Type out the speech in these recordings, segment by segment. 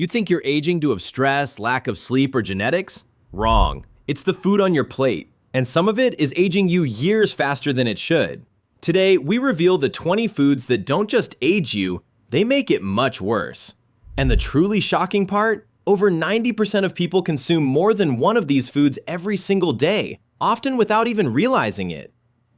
You think you're aging due to stress, lack of sleep, or genetics? Wrong. It's the food on your plate, and some of it is aging you years faster than it should. Today, we reveal the 20 foods that don't just age you, they make it much worse. And the truly shocking part? Over 90% of people consume more than one of these foods every single day, often without even realizing it.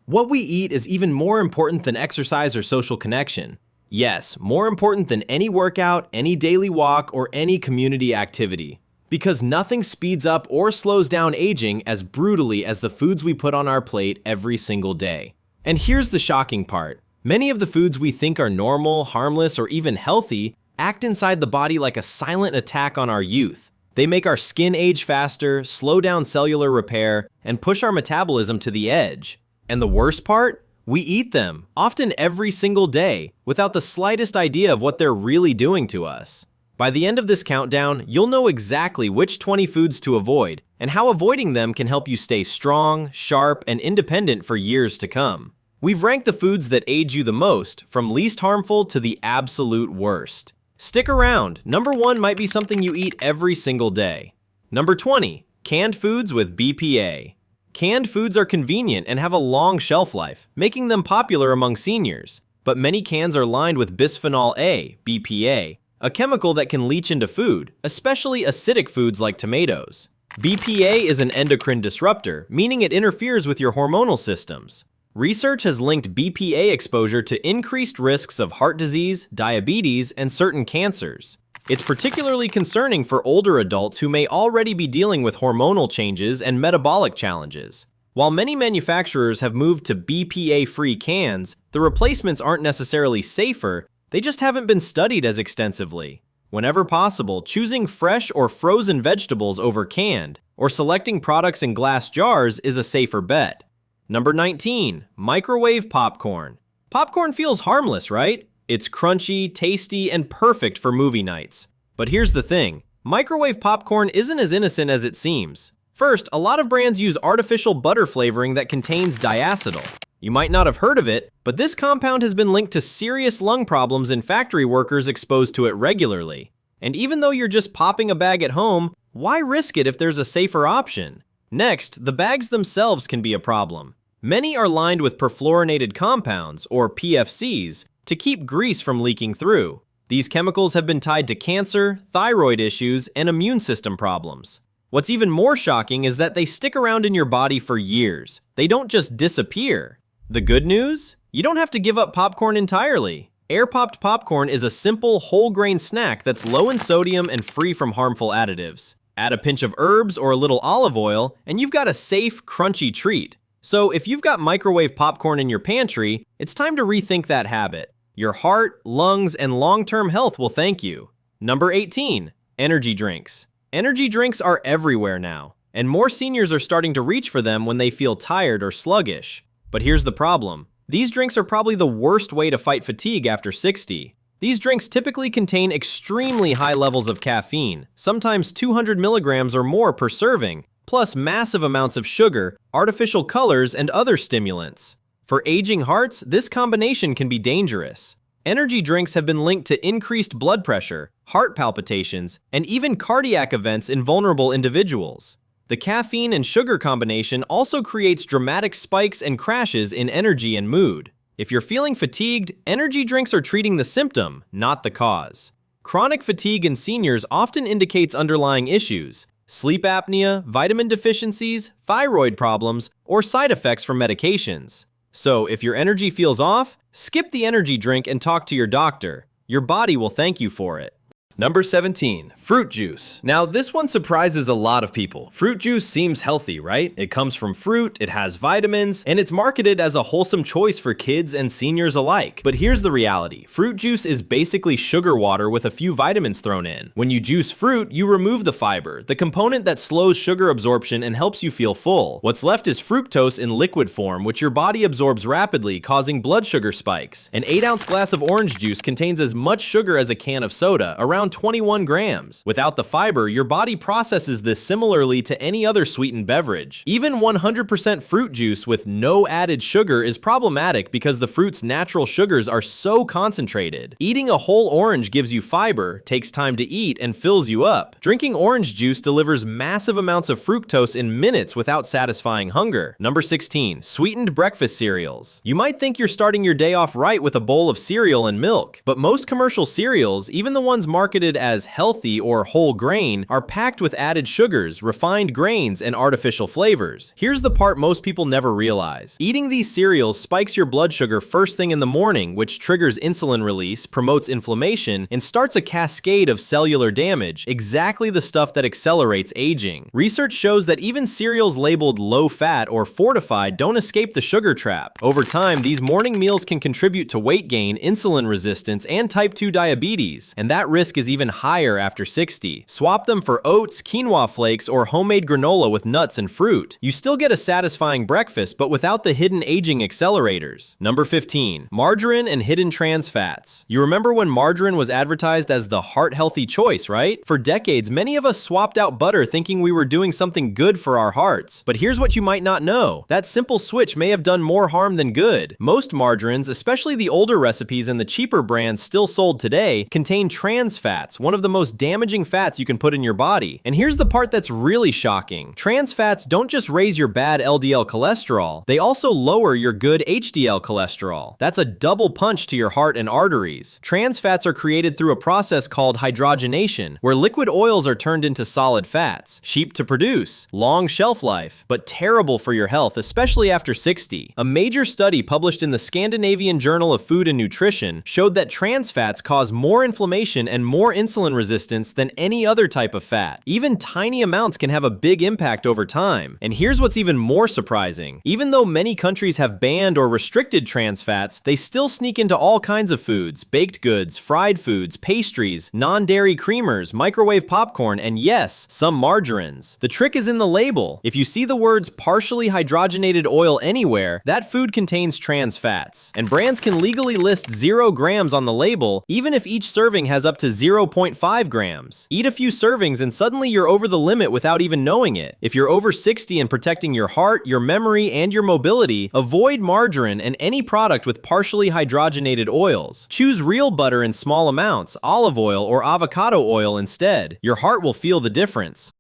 What we eat is even more important than exercise or social connection. Yes, more important than any workout, any daily walk, or any community activity. Because nothing speeds up or slows down aging as brutally as the foods we put on our plate every single day. And here's the shocking part. Many of the foods we think are normal, harmless, or even healthy act inside the body like a silent attack on our youth. They make our skin age faster, slow down cellular repair, and push our metabolism to the edge. And the worst part? We eat them, often every single day, without the slightest idea of what they're really doing to us. By the end of this countdown, you'll know exactly which 20 foods to avoid, and how avoiding them can help you stay strong, sharp, and independent for years to come. We've ranked the foods that age you the most, from least harmful to the absolute worst. Stick around, number 1 might be something you eat every single day. Number 20, canned foods with BPA. Canned foods are convenient and have a long shelf life, making them popular among seniors. But many cans are lined with bisphenol A, BPA, a chemical that can leach into food, especially acidic foods like tomatoes. BPA is an endocrine disruptor, meaning it interferes with your hormonal systems. Research has linked BPA exposure to increased risks of heart disease, diabetes, and certain cancers. It's particularly concerning for older adults who may already be dealing with hormonal changes and metabolic challenges. While many manufacturers have moved to BPA-free cans, the replacements aren't necessarily safer, they just haven't been studied as extensively. Whenever possible, choosing fresh or frozen vegetables over canned, or selecting products in glass jars is a safer bet. Number 19, microwave popcorn. Popcorn feels harmless, right? It's crunchy, tasty, and perfect for movie nights. But here's the thing, microwave popcorn isn't as innocent as it seems. First, a lot of brands use artificial butter flavoring that contains diacetyl. You might not have heard of it, but this compound has been linked to serious lung problems in factory workers exposed to it regularly. And even though you're just popping a bag at home, why risk it if there's a safer option? Next, the bags themselves can be a problem. Many are lined with perfluorinated compounds, or PFCs, to keep grease from leaking through. These chemicals have been tied to cancer, thyroid issues, and immune system problems. What's even more shocking is that they stick around in your body for years. They don't just disappear. The good news? You don't have to give up popcorn entirely. Air-popped popcorn is a simple, whole-grain snack that's low in sodium and free from harmful additives. Add a pinch of herbs or a little olive oil, and you've got a safe, crunchy treat. So if you've got microwave popcorn in your pantry, it's time to rethink that habit. Your heart, lungs, and long-term health will thank you. Number 18, energy drinks. Energy drinks are everywhere now, and more seniors are starting to reach for them when they feel tired or sluggish. But here's the problem. These drinks are probably the worst way to fight fatigue after 60. These drinks typically contain extremely high levels of caffeine, sometimes 200 milligrams or more per serving, plus massive amounts of sugar, artificial colors, and other stimulants. For aging hearts, this combination can be dangerous. Energy drinks have been linked to increased blood pressure, heart palpitations, and even cardiac events in vulnerable individuals. The caffeine and sugar combination also creates dramatic spikes and crashes in energy and mood. If you're feeling fatigued, energy drinks are treating the symptom, not the cause. Chronic fatigue in seniors often indicates underlying issues: sleep apnea, vitamin deficiencies, thyroid problems, or side effects from medications. So if your energy feels off, skip the energy drink and talk to your doctor. Your body will thank you for it. Number 17, fruit juice. Now this one surprises a lot of people. Fruit juice seems healthy, right? It comes from fruit, it has vitamins, and it's marketed as a wholesome choice for kids and seniors alike. But here's the reality. Fruit juice is basically sugar water with a few vitamins thrown in. When you juice fruit, you remove the fiber, the component that slows sugar absorption and helps you feel full. What's left is fructose in liquid form, which your body absorbs rapidly, causing blood sugar spikes. An 8-ounce glass of orange juice contains as much sugar as a can of soda, around around 21 grams. Without the fiber, your body processes this similarly to any other sweetened beverage. Even 100% fruit juice with no added sugar is problematic because the fruit's natural sugars are so concentrated. Eating a whole orange gives you fiber, takes time to eat, and fills you up. Drinking orange juice delivers massive amounts of fructose in minutes without satisfying hunger. Number 16. Sweetened breakfast cereals. You might think you're starting your day off right with a bowl of cereal and milk, but most commercial cereals, even the ones marketed as healthy or whole grain, are packed with added sugars, refined grains, and artificial flavors. Here's the part most people never realize. Eating these cereals spikes your blood sugar first thing in the morning, which triggers insulin release, promotes inflammation, and starts a cascade of cellular damage, exactly the stuff that accelerates aging. Research shows that even cereals labeled low-fat or fortified don't escape the sugar trap. Over time, these morning meals can contribute to weight gain, insulin resistance, and type 2 diabetes, and that risk is even higher after 60. Swap them for oats, quinoa flakes, or homemade granola with nuts and fruit. You still get a satisfying breakfast, but without the hidden aging accelerators. Number 15. Margarine and hidden trans fats. You remember when margarine was advertised as the heart-healthy choice, right? For decades, many of us swapped out butter thinking we were doing something good for our hearts. But here's what you might not know. That simple switch may have done more harm than good. Most margarines, especially the older recipes and the cheaper brands still sold today, contain trans fats, one of the most damaging fats you can put in your body. And here's the part that's really shocking. Trans fats don't just raise your bad LDL cholesterol, they also lower your good HDL cholesterol. That's a double punch to your heart and arteries. Trans fats are created through a process called hydrogenation, where liquid oils are turned into solid fats. Cheap to produce, long shelf life, but terrible for your health, especially after 60. A major study published in the Scandinavian Journal of Food and Nutrition showed that trans fats cause more inflammation and more insulin resistance than any other type of fat. Even tiny amounts can have a big impact over time. And here's what's even more surprising. Even though many countries have banned or restricted trans fats, they still sneak into all kinds of foods, baked goods, fried foods, pastries, non-dairy creamers, microwave popcorn, and yes, some margarines. The trick is in the label. If you see the words partially hydrogenated oil anywhere, that food contains trans fats. And brands can legally list 0 grams on the label, even if each serving has up to 0.5 grams. Eat a few servings and suddenly you're over the limit without even knowing it. If you're over 60 and protecting your heart, your memory, and your mobility, avoid margarine and any product with partially hydrogenated oils. Choose real butter in small amounts, olive oil or avocado oil instead. Your heart will feel the difference.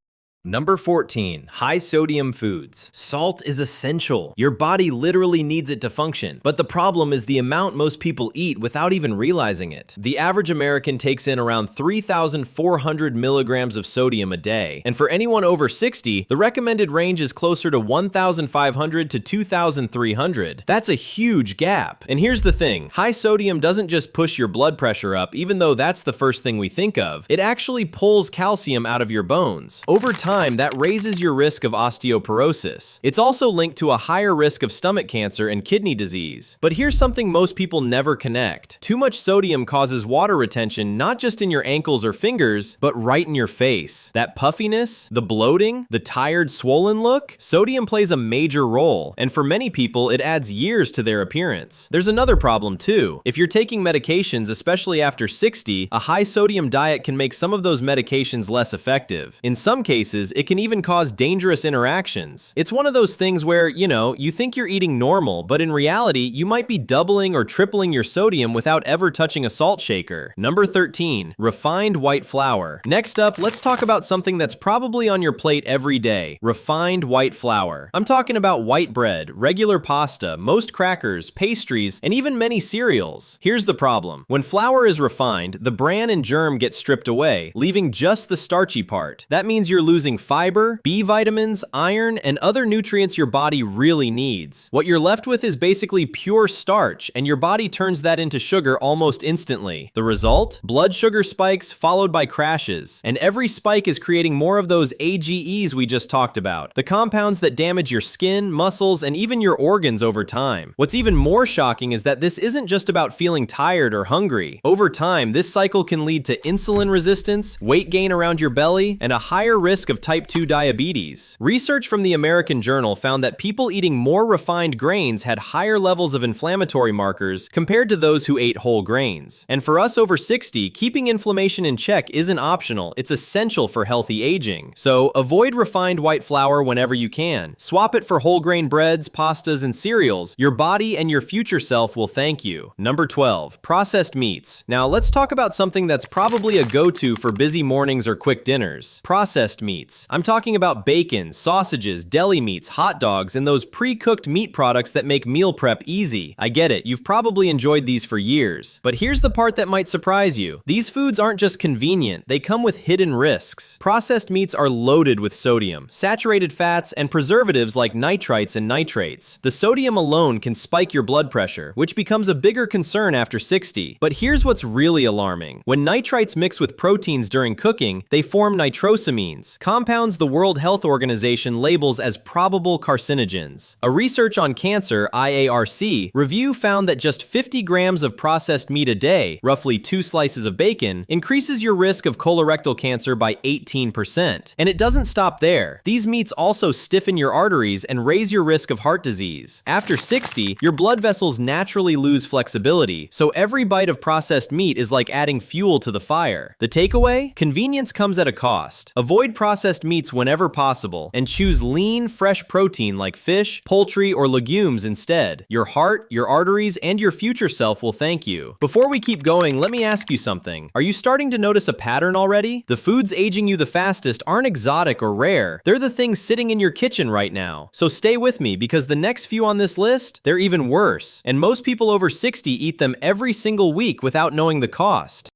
Number 14. High sodium foods. Salt is essential. Your body literally needs it to function, but the problem is the amount most people eat without even realizing it. The average American takes in around 3,400 milligrams of sodium a day, and for anyone over 60, the recommended range is closer to 1,500 to 2,300. That's a huge gap. And here's the thing, high sodium doesn't just push your blood pressure up, even though that's the first thing we think of. It actually pulls calcium out of your bones. Over time, that raises your risk of osteoporosis. It's also linked to a higher risk of stomach cancer and kidney disease. But here's something most people never connect. Too much sodium causes water retention not just in your ankles or fingers, but right in your face. That puffiness, the bloating, the tired, swollen look, sodium plays a major role, and for many people, it adds years to their appearance. There's another problem too. If you're taking medications, especially after 60, a high sodium diet can make some of those medications less effective. In some cases, it can even cause dangerous interactions. It's one of those things where, you think you're eating normal, but in reality, you might be doubling or tripling your sodium without ever touching a salt shaker. Number 13. Refined white flour. Next up, let's talk about something that's probably on your plate every day. Refined white flour. I'm talking about white bread, regular pasta, most crackers, pastries, and even many cereals. Here's the problem. When flour is refined, the bran and germ get stripped away, leaving just the starchy part. That means you're losing fiber, B vitamins, iron, and other nutrients your body really needs. What you're left with is basically pure starch, and your body turns that into sugar almost instantly. The result? Blood sugar spikes followed by crashes, and every spike is creating more of those AGEs we just talked about, the compounds that damage your skin, muscles, and even your organs over time. What's even more shocking is that this isn't just about feeling tired or hungry. Over time, this cycle can lead to insulin resistance, weight gain around your belly, and a higher risk of type 2 diabetes. Research from the American Journal found that people eating more refined grains had higher levels of inflammatory markers compared to those who ate whole grains. And for us over 60, keeping inflammation in check isn't optional, it's essential for healthy aging. So avoid refined white flour whenever you can. Swap it for whole grain breads, pastas, and cereals. Your body and your future self will thank you. Number 12, processed meats. Now let's talk about something that's probably a go-to for busy mornings or quick dinners. Processed meats. I'm talking about bacon, sausages, deli meats, hot dogs, and those pre-cooked meat products that make meal prep easy. I get it, you've probably enjoyed these for years. But here's the part that might surprise you. These foods aren't just convenient, they come with hidden risks. Processed meats are loaded with sodium, saturated fats, and preservatives like nitrites and nitrates. The sodium alone can spike your blood pressure, which becomes a bigger concern after 60. But here's what's really alarming. When nitrites mix with proteins during cooking, they form nitrosamines, compounds the World Health Organization labels as probable carcinogens. A Research on Cancer (IARC) review found that just 50 grams of processed meat a day, roughly 2 slices of bacon, increases your risk of colorectal cancer by 18%. And it doesn't stop there. These meats also stiffen your arteries and raise your risk of heart disease. After 60, your blood vessels naturally lose flexibility, so every bite of processed meat is like adding fuel to the fire. The takeaway? Convenience comes at a cost. Avoid processed meats whenever possible, and choose lean, fresh protein like fish, poultry, or legumes instead. Your heart, your arteries, and your future self will thank you. Before we keep going, let me ask you something. Are you starting to notice a pattern already? The foods aging you the fastest aren't exotic or rare. They're the things sitting in your kitchen right now. So stay with me, because the next few on this list, they're even worse. And most people over 60 eat them every single week without knowing the cost.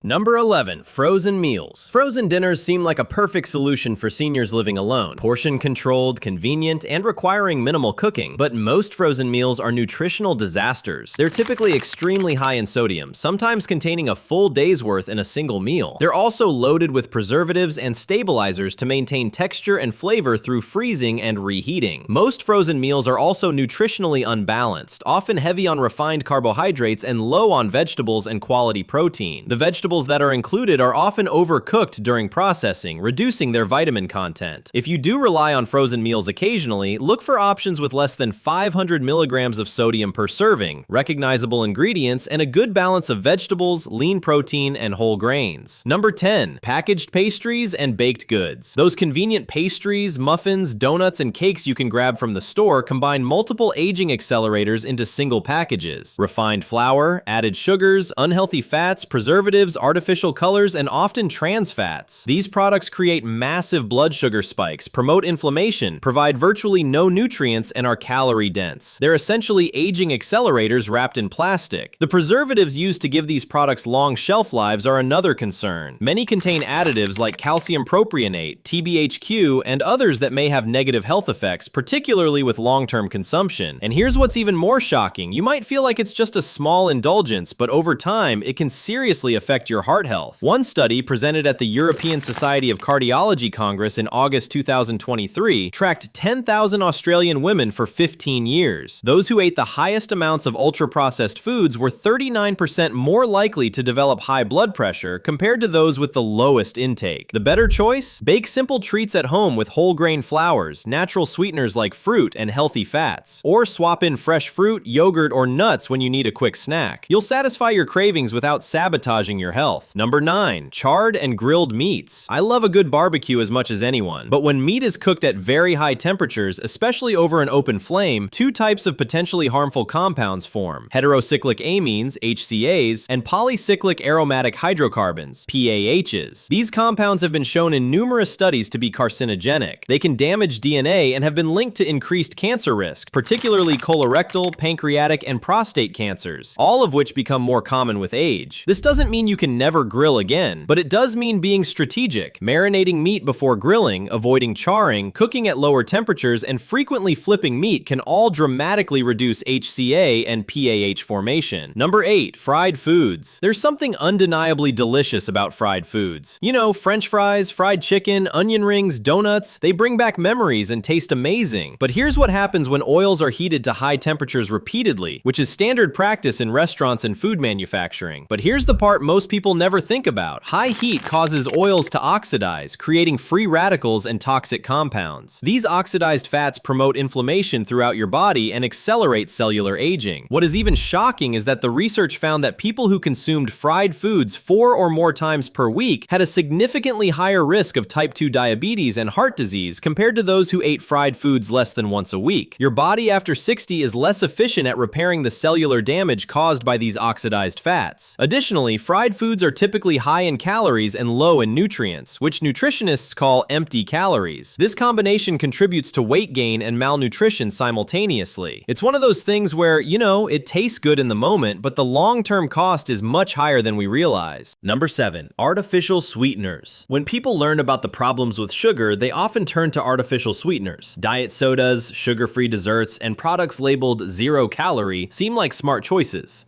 Number 11, frozen meals. Frozen dinners seem like a perfect solution for seniors living alone. Portion-controlled, convenient, and requiring minimal cooking. But most frozen meals are nutritional disasters. They're typically extremely high in sodium, sometimes containing a full day's worth in a single meal. They're also loaded with preservatives and stabilizers to maintain texture and flavor through freezing and reheating. Most frozen meals are also nutritionally unbalanced, often heavy on refined carbohydrates and low on vegetables and quality protein. The vegetables that are included are often overcooked during processing, reducing their vitamin content. If you do rely on frozen meals occasionally, look for options with less than 500 milligrams of sodium per serving, recognizable ingredients, and a good balance of vegetables, lean protein, and whole grains. Number 10, packaged pastries and baked goods. Those convenient pastries, muffins, donuts, and cakes you can grab from the store combine multiple aging accelerators into single packages. Refined flour, added sugars, unhealthy fats, preservatives, artificial colors, and often trans fats. These products create massive blood sugar spikes, promote inflammation, provide virtually no nutrients, and are calorie dense. They're essentially aging accelerators wrapped in plastic. The preservatives used to give these products long shelf lives are another concern. Many contain additives like calcium propionate, TBHQ, and others that may have negative health effects, particularly with long-term consumption. And here's what's even more shocking. You might feel like it's just a small indulgence, but over time, it can seriously affect your heart health. One study presented at the European Society of Cardiology Congress in August 2023 tracked 10,000 Australian women for 15 years. Those who ate the highest amounts of ultra-processed foods were 39% more likely to develop high blood pressure compared to those with the lowest intake. The better choice? Bake simple treats at home with whole grain flours, natural sweeteners like fruit, and healthy fats. Or swap in fresh fruit, yogurt, or nuts when you need a quick snack. You'll satisfy your cravings without sabotaging your health. Number 9, charred and grilled meats. I love a good barbecue as much as anyone, but when meat is cooked at very high temperatures, especially over an open flame, two types of potentially harmful compounds form: heterocyclic amines, HCAs, and polycyclic aromatic hydrocarbons, PAHs. These compounds have been shown in numerous studies to be carcinogenic. They can damage DNA and have been linked to increased cancer risk, particularly colorectal, pancreatic, and prostate cancers, all of which become more common with age. This doesn't mean you can never grill again, but it does mean being strategic, marinating meat before grilling, avoiding charring, cooking at lower temperatures, and frequently flipping meat can all dramatically reduce HCA and PAH formation. Number 8, fried foods. There's something undeniably delicious about fried foods. You know, French fries, fried chicken, onion rings, donuts, they bring back memories and taste amazing. But here's what happens when oils are heated to high temperatures repeatedly, which is standard practice in restaurants and food manufacturing. But here's the part most people people never think about. High heat causes oils to oxidize, creating free radicals and toxic compounds. These oxidized fats promote inflammation throughout your body and accelerate cellular aging. What is even shocking is that the research found that people who consumed fried foods 4 or more times per week had a significantly higher risk of type 2 diabetes and heart disease compared to those who ate fried foods less than once a week. Your body after 60 is less efficient at repairing the cellular damage caused by these oxidized fats. Additionally, fried foods are typically high in calories and low in nutrients, which nutritionists call empty calories. This combination contributes to weight gain and malnutrition simultaneously. It's one of those things where, it tastes good in the moment, but the long-term cost is much higher than we realize. Number 7. Artificial sweeteners. When people learn about the problems with sugar, they often turn to artificial sweeteners. Diet sodas, sugar-free desserts, and products labeled 0 calorie seem like smart choices.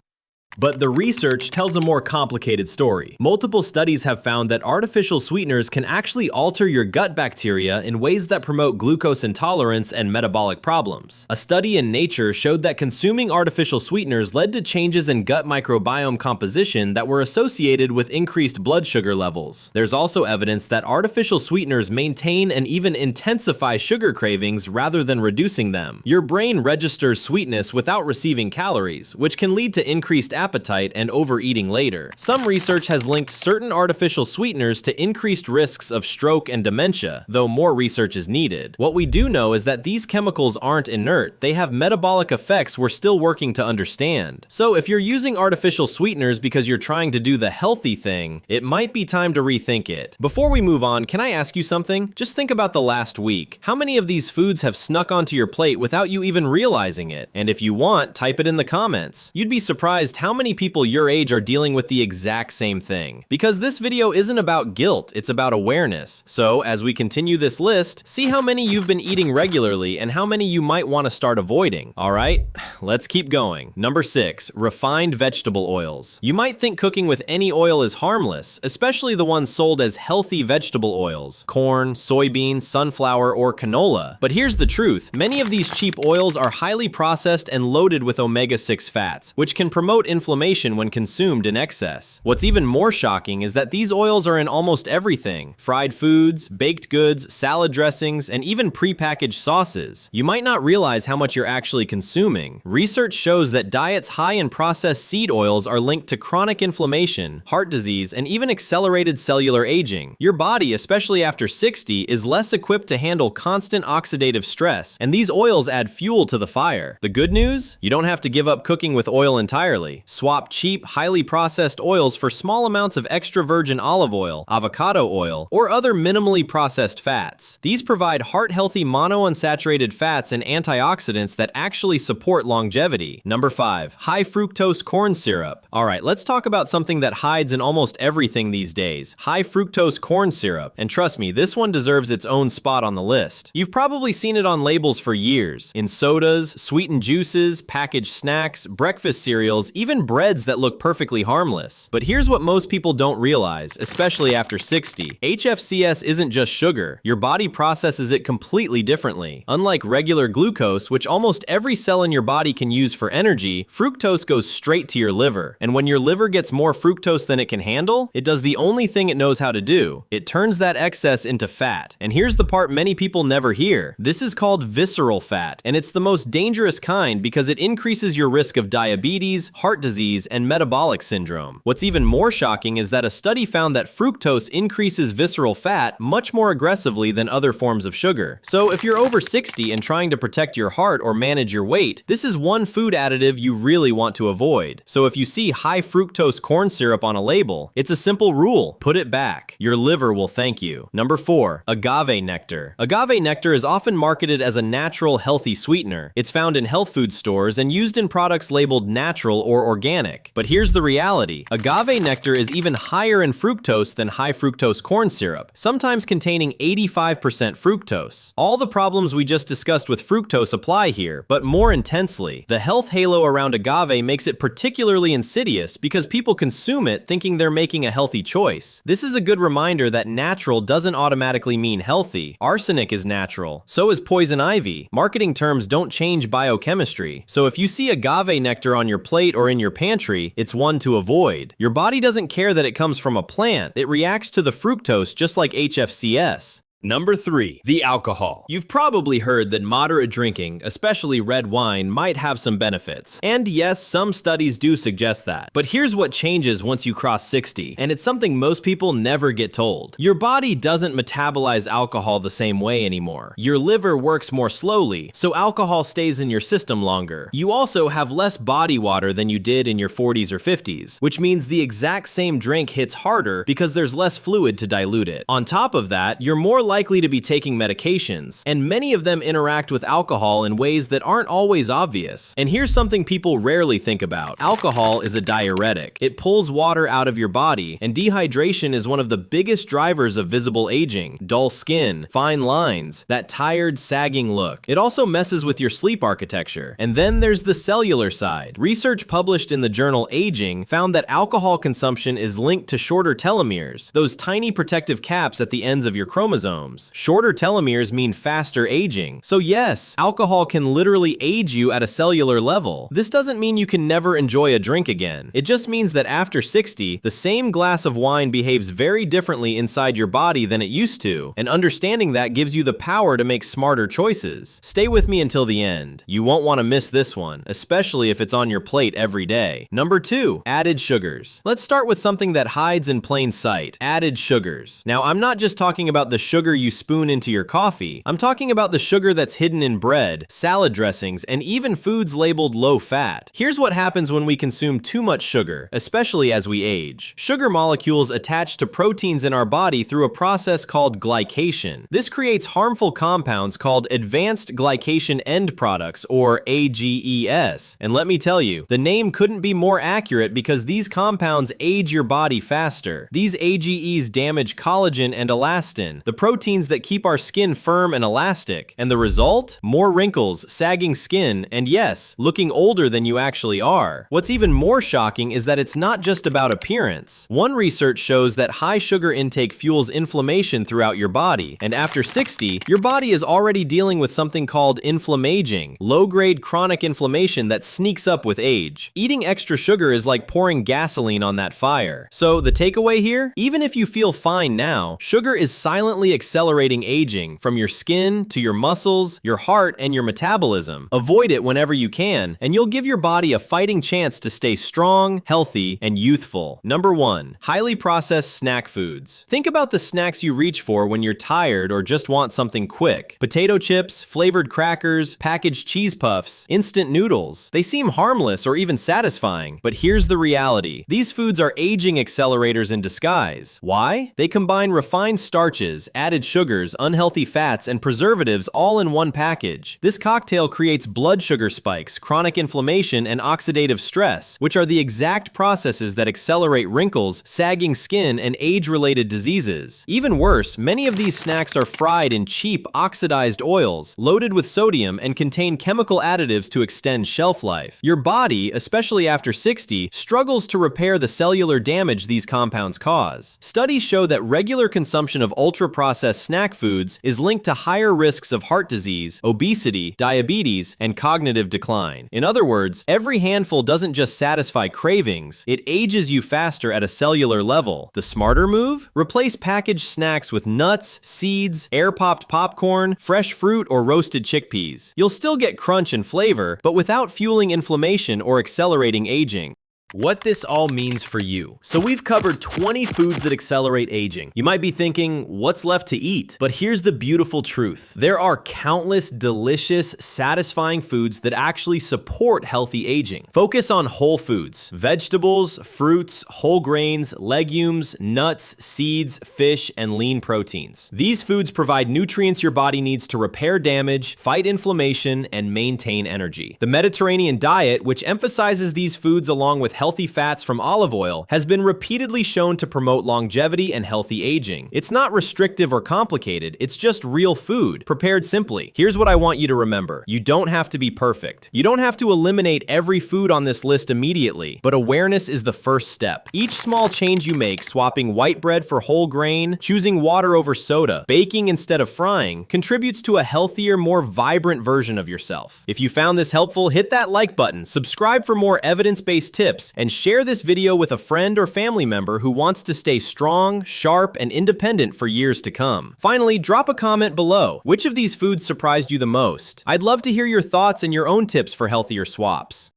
But the research tells a more complicated story. Multiple studies have found that artificial sweeteners can actually alter your gut bacteria in ways that promote glucose intolerance and metabolic problems. A study in Nature showed that consuming artificial sweeteners led to changes in gut microbiome composition that were associated with increased blood sugar levels. There's also evidence that artificial sweeteners maintain and even intensify sugar cravings rather than reducing them. Your brain registers sweetness without receiving calories, which can lead to increased appetite and overeating later. Some research has linked certain artificial sweeteners to increased risks of stroke and dementia, though more research is needed. What we do know is that these chemicals aren't inert. They have metabolic effects we're still working to understand. So if you're using artificial sweeteners because you're trying to do the healthy thing, it might be time to rethink it. Before we move on, can I ask you something? Just think about the last week. How many of these foods have snuck onto your plate without you even realizing it? And if you want, type it in the comments. You'd be surprised how many people your age are dealing with the exact same thing. Because this video isn't about guilt, it's about awareness. So, as we continue this list, see how many you've been eating regularly and how many you might want to start avoiding. Alright, let's keep going. Number 6. Refined vegetable oils. You might think cooking with any oil is harmless, especially the ones sold as healthy vegetable oils. Corn, soybean, sunflower, or canola. But here's the truth. Many of these cheap oils are highly processed and loaded with omega-6 fats, which can promote inflammation when consumed in excess. What's even more shocking is that these oils are in almost everything: fried foods, baked goods, salad dressings, and even prepackaged sauces. You might not realize how much you're actually consuming. Research shows that diets high in processed seed oils are linked to chronic inflammation, heart disease, and even accelerated cellular aging. Your body, especially after 60, is less equipped to handle constant oxidative stress, and these oils add fuel to the fire. The good news? You don't have to give up cooking with oil entirely. Swap cheap, highly processed oils for small amounts of extra virgin olive oil, avocado oil, or other minimally processed fats. These provide heart-healthy monounsaturated fats and antioxidants that actually support longevity. Number 5. High fructose corn syrup. Alright, let's talk about something that hides in almost everything these days: high fructose corn syrup. And trust me, this one deserves its own spot on the list. You've probably seen it on labels for years, in sodas, sweetened juices, packaged snacks, breakfast cereals, even breads that look perfectly harmless. But here's what most people don't realize, especially after 60. HFCS isn't just sugar. Your body processes it completely differently. Unlike regular glucose, which almost every cell in your body can use for energy, fructose goes straight to your liver. And when your liver gets more fructose than it can handle, it does the only thing it knows how to do. It turns that excess into fat. And here's the part many people never hear. This is called visceral fat, and it's the most dangerous kind because it increases your risk of diabetes, heart disease, and metabolic syndrome. What's even more shocking is that a study found that fructose increases visceral fat much more aggressively than other forms of sugar. So if you're over 60 and trying to protect your heart or manage your weight, this is one food additive you really want to avoid. So if you see high fructose corn syrup on a label, it's a simple rule: put it back. Your liver will thank you. Number 4. Agave nectar. Agave nectar is often marketed as a natural, healthy sweetener. It's found in health food stores and used in products labeled natural or organic. But here's the reality: agave nectar is even higher in fructose than high fructose corn syrup, sometimes containing 85% fructose. All the problems we just discussed with fructose apply here, but more intensely. The health halo around agave makes it particularly insidious because people consume it thinking they're making a healthy choice. This is a good reminder that natural doesn't automatically mean healthy. Arsenic is natural, so is poison ivy. Marketing terms don't change biochemistry. So if you see agave nectar on your plate or in your your pantry, it's one to avoid. Your body doesn't care that it comes from a plant. It reacts to the fructose just like HFCS. Number 3, the alcohol. You've probably heard that moderate drinking, especially red wine, might have some benefits. And yes, some studies do suggest that. But here's what changes once you cross 60, and it's something most people never get told. Your body doesn't metabolize alcohol the same way anymore. Your liver works more slowly, so alcohol stays in your system longer. You also have less body water than you did in your 40s or 50s, which means the exact same drink hits harder because there's less fluid to dilute it. On top of that, you're more likely to be taking medications, and many of them interact with alcohol in ways that aren't always obvious. And here's something people rarely think about. Alcohol is a diuretic. It pulls water out of your body, and dehydration is one of the biggest drivers of visible aging, dull skin, fine lines, that tired, sagging look. It also messes with your sleep architecture. And then there's the cellular side. Research published in the journal Aging found that alcohol consumption is linked to shorter telomeres, those tiny protective caps at the ends of your chromosomes. Shorter telomeres mean faster aging. So yes, alcohol can literally age you at a cellular level. This doesn't mean you can never enjoy a drink again. It just means that after 60, the same glass of wine behaves very differently inside your body than it used to, and understanding that gives you the power to make smarter choices. Stay with me until the end. You won't want to miss this one, especially if it's on your plate every day. Number 2, added sugars. Let's start with something that hides in plain sight, added sugars. Now, I'm not just talking about the sugar you spoon into your coffee. I'm talking about the sugar that's hidden in bread, salad dressings, and even foods labeled low fat. Here's what happens when we consume too much sugar, especially as we age. Sugar molecules attach to proteins in our body through a process called glycation. This creates harmful compounds called advanced glycation end products, or AGEs. And let me tell you, the name couldn't be more accurate because these compounds age your body faster. These AGEs damage collagen and elastin, the proteins that keep our skin firm and elastic. And the result? More wrinkles, sagging skin, and yes, looking older than you actually are. What's even more shocking is that it's not just about appearance. One research shows that high sugar intake fuels inflammation throughout your body, and after 60, your body is already dealing with something called inflammaging, low-grade chronic inflammation that sneaks up with age. Eating extra sugar is like pouring gasoline on that fire. So the takeaway here? Even if you feel fine now, sugar is silently accelerating aging from your skin to your muscles, your heart, and your metabolism. Avoid it whenever you can, and you'll give your body a fighting chance to stay strong, healthy, and youthful. Number 1, highly processed snack foods. Think about the snacks you reach for when you're tired or just want something quick. Potato chips, flavored crackers, packaged cheese puffs, instant noodles. They seem harmless or even satisfying, but here's the reality. These foods are aging accelerators in disguise. Why? They combine refined starches, added sugars, unhealthy fats, and preservatives all in one package. This cocktail creates blood sugar spikes, chronic inflammation, and oxidative stress, which are the exact processes that accelerate wrinkles, sagging skin, and age-related diseases. Even worse, many of these snacks are fried in cheap, oxidized oils, loaded with sodium, and contain chemical additives to extend shelf life. Your body, especially after 60, struggles to repair the cellular damage these compounds cause. Studies show that regular consumption of ultra-processed snack foods is linked to higher risks of heart disease, obesity, diabetes, and cognitive decline. In other words, every handful doesn't just satisfy cravings, it ages you faster at a cellular level. The smarter move? Replace packaged snacks with nuts, seeds, air-popped popcorn, fresh fruit, or roasted chickpeas. You'll still get crunch and flavor, but without fueling inflammation or accelerating aging. What this all means for you. So we've covered 20 foods that accelerate aging. You might be thinking, what's left to eat? But here's the beautiful truth. There are countless delicious, satisfying foods that actually support healthy aging. Focus on whole foods, vegetables, fruits, whole grains, legumes, nuts, seeds, fish, and lean proteins. These foods provide nutrients your body needs to repair damage, fight inflammation, and maintain energy. The Mediterranean diet, which emphasizes these foods along with healthy fats from olive oil has been repeatedly shown to promote longevity and healthy aging. It's not restrictive or complicated, it's just real food, prepared simply. Here's what I want you to remember. You don't have to be perfect. You don't have to eliminate every food on this list immediately, but awareness is the first step. Each small change you make, swapping white bread for whole grain, choosing water over soda, baking instead of frying, contributes to a healthier, more vibrant version of yourself. If you found this helpful, hit that like button, subscribe for more evidence-based tips, and share this video with a friend or family member who wants to stay strong, sharp, and independent for years to come. Finally, drop a comment below. Which of these foods surprised you the most? I'd love to hear your thoughts and your own tips for healthier swaps.